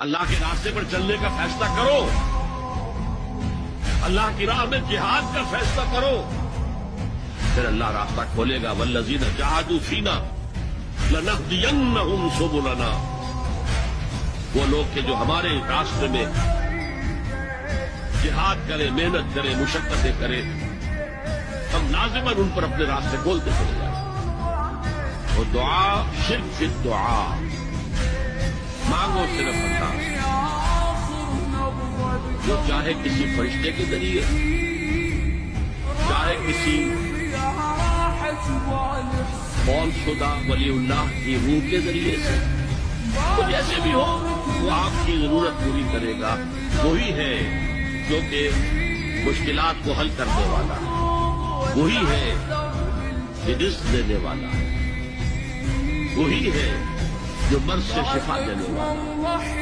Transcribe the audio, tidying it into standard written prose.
اللہ کے راستے پر چلنے کا فیصلہ کرو، اللہ کی راہ میں جہاد کا فیصلہ کرو، پھر اللہ راستہ کھولے گا۔ والذین جاہدوا فینا لنہدینہم سبلنا، وہ لوگ کہ جو ہمارے راستے میں جہاد کرے، محنت کرے، مشقتیں کرے، ہم لازماً ان پر اپنے راستے کھولتے چلے جائیں۔ وہ دعا شرک فی الدعا، مانگو صرف اللہ سے، جو چاہے کسی فرشتے کے ذریعے، چاہے کسی قول شدہ ولی اللہ کی روح کے ذریعے سے، تو جیسے بھی ہو وہ آپ کی ضرورت پوری کرے گا۔ وہی ہے جو کہ مشکلات کو حل کرنے والا ہے، وہی ہے کہ رزق دینے والا ہے، وہی ہے جو مرض سے شفا دینے والا ہے۔